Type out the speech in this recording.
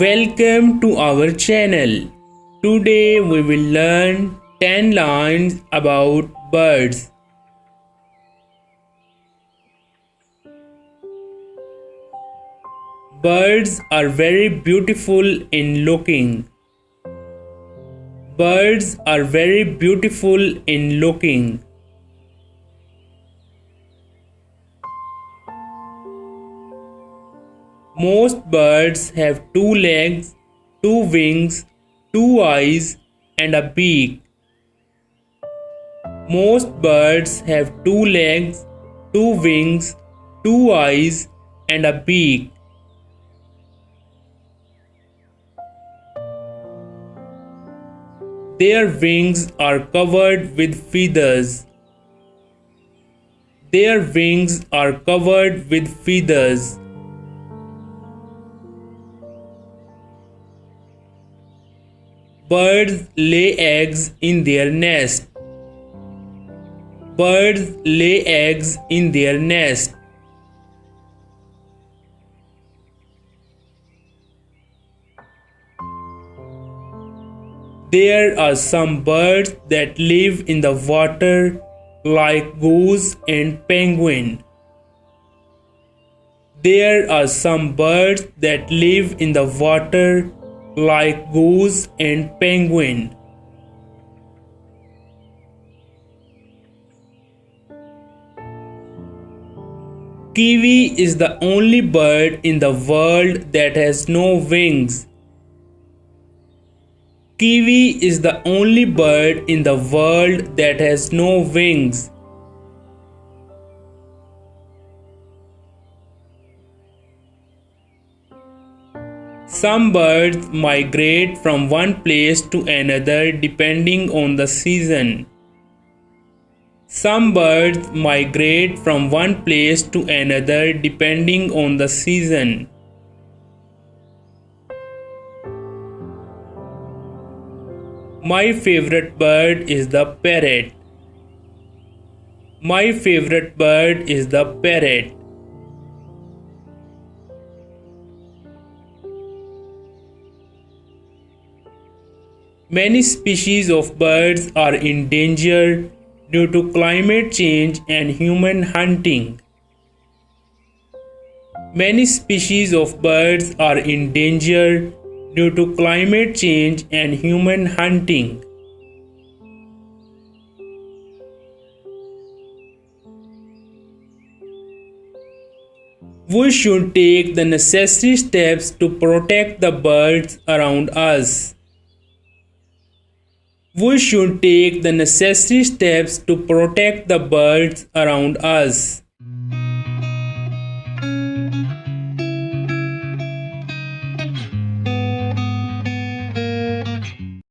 Welcome to our channel. Today we will learn 10 lines about birds. Birds are very beautiful in looking. Birds are very beautiful in looking. Most birds have two legs, two wings, two eyes, and a beak. Most birds have two legs, two wings, two eyes, and a beak. Their wings are covered with feathers. Their wings are covered with feathers. Birds lay eggs in their nest. Birds lay eggs in their nest. There are some birds that live in the water, like goose and penguin. There are some birds that live in the water, like goose and penguin. Kiwi is the only bird in the world that has no wings. Kiwi is the only bird in the world that has no wings. Some birds migrate from one place to another depending on the season. Some birds migrate from one place to another depending on the season. My favorite bird is the parrot. My favorite bird is the parrot. Many species of birds are in danger due to climate change and human hunting. Many species of birds are in danger due to climate change and human hunting. We should take the necessary steps to protect the birds around us. We should take the necessary steps to protect the birds around us.